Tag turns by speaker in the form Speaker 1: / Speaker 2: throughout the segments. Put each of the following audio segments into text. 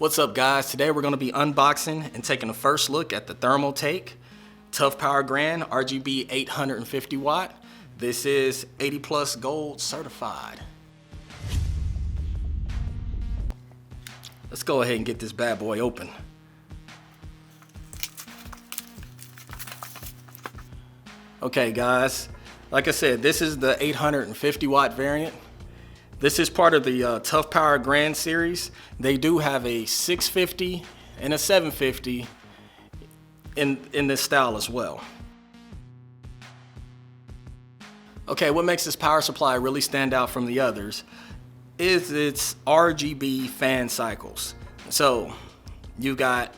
Speaker 1: What's up, guys? Today we're going to be unboxing and taking a first look at the Thermaltake Toughpower Grand RGB 850 watt. This is 80 plus gold certified. Let's go ahead and get this bad boy open. Okay guys, like I said, this is the 850 watt variant. This is part of the Toughpower Grand series. They do have a 650 and a 750 in this style as well. Okay, what makes this power supply really stand out from the others is its RGB fan cycles. So you got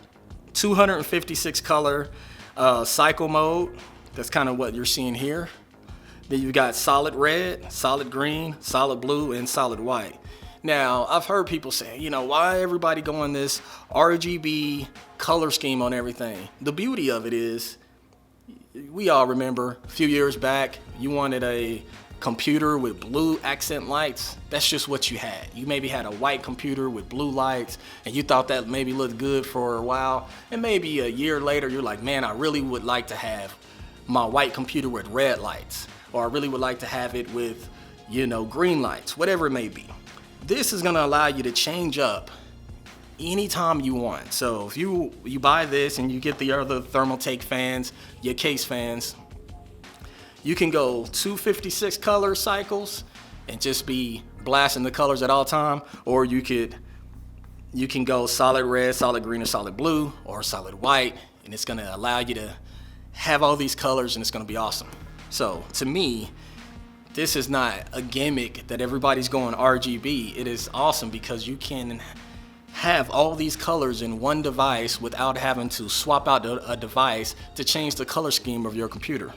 Speaker 1: 256 color cycle mode. That's kind of what you're seeing here. Then you've got solid red, solid green, solid blue, and solid white. Now, I've heard people say, why everybody going this RGB color scheme on everything? The beauty of it is, we all remember a few years back, you wanted a computer with blue accent lights. That's just what you had. You maybe had a white computer with blue lights, and you thought that maybe looked good for a while. And maybe a year later, you're like, man, I really would like to have my white computer with red lights. Or I really would like to have it with, green lights, whatever it may be. This is gonna allow you to change up anytime you want. So if you buy this and you get the other Thermaltake fans, your case fans, you can go 256 color cycles and just be blasting the colors at all time, or you can go solid red, solid green, or solid blue, or solid white, and it's gonna allow you to have all these colors and it's gonna be awesome. So to me, this is not a gimmick that everybody's going RGB. It is awesome because you can have all these colors in one device without having to swap out a device to change the color scheme of your computer.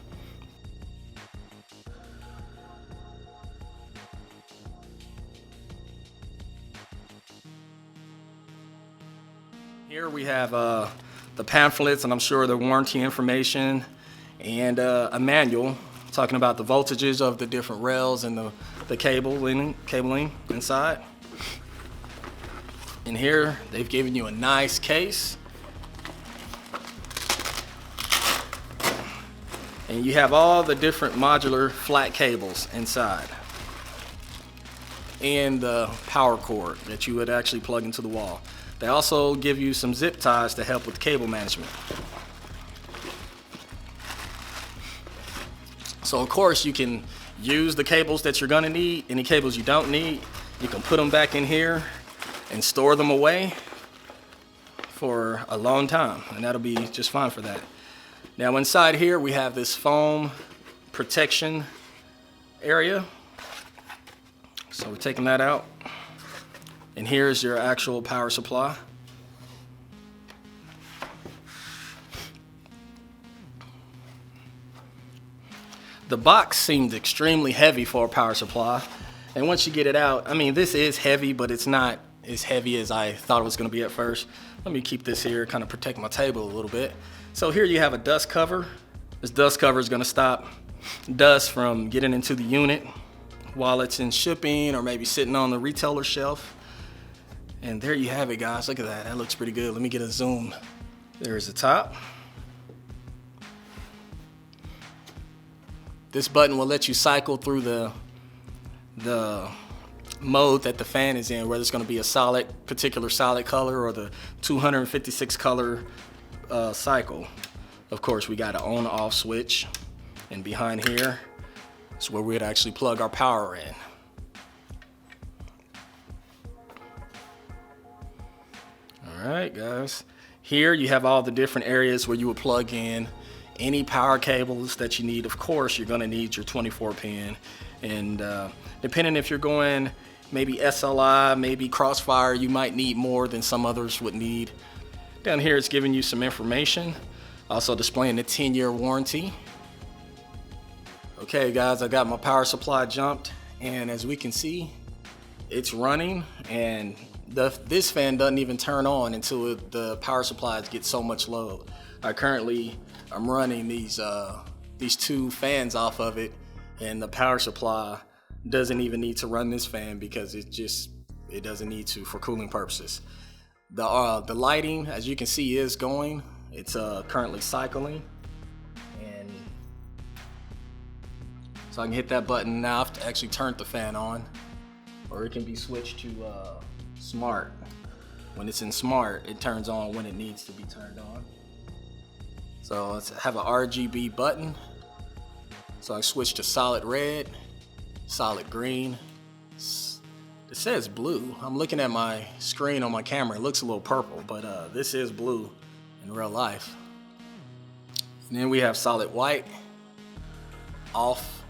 Speaker 1: Here we have the pamphlets, and I'm sure the warranty information, and a manual talking about the voltages of the different rails and the cabling inside. And here they've given you a nice case, and you have all the different modular flat cables inside, and the power cord that you would actually plug into the wall. They also give you some zip ties to help with cable management. So of course you can use the cables that you're gonna need. Any cables you don't need, you can put them back in here and store them away for a long time, and that'll be just fine for that. Now inside here we have this foam protection area. So we're taking that out. And here's your actual power supply. The box seemed extremely heavy for a power supply. And once you get it out, this is heavy, but it's not as heavy as I thought it was gonna be at first. Let me keep this here, kind of protect my table a little bit. So here you have a dust cover. This dust cover is gonna stop dust from getting into the unit while it's in shipping or maybe sitting on the retailer shelf. And there you have it, guys. Look at that. That looks pretty good. Let me get a zoom. There's the top. This button will let you cycle through the mode that the fan is in, whether it's going to be a particular solid color or the 256 color cycle. Of course, we got an on-off switch, and behind here is where we'd actually plug our power in. All right, guys. Here you have all the different areas where you would plug in any power cables that you need. Of course, you're gonna need your 24 pin. And depending if you're going maybe SLI, maybe Crossfire, you might need more than some others would need. Down here, it's giving you some information. Also displaying the 10-year warranty. Okay, guys, I got my power supply jumped. And as we can see, it's running, and this fan doesn't even turn on until the power supplies get so much load. I'm running these two fans off of it, and the power supply doesn't even need to run this fan because it doesn't need to for cooling purposes. The lighting, as you can see, is going. It's currently cycling. And so I can hit that button now to actually turn the fan on, or it can be switched to smart. When it's in smart, it turns on when it needs to be turned on. So let's have an RGB button. So I switch to solid red, solid green. It says blue. I'm looking at my screen on my camera. It looks a little purple, but this is blue in real life. And then we have solid white, off,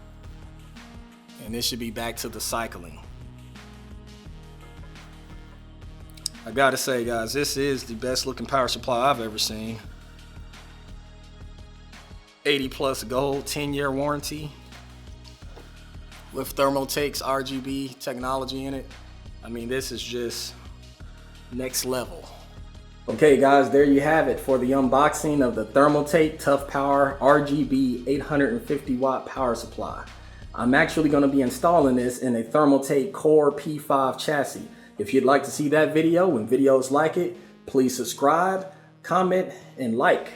Speaker 1: and this should be back to the cycling. I gotta say, guys, this is the best looking power supply I've ever seen. 80 plus gold, 10-year warranty with Thermaltake's RGB technology in it. I mean, this is just next level. Okay guys, there you have it for the unboxing of the Thermaltake Toughpower RGB 850 watt power supply. I'm actually going to be installing this in a Thermaltake Core P5 chassis. If you'd like to see that video and videos like it, please subscribe, comment, and like.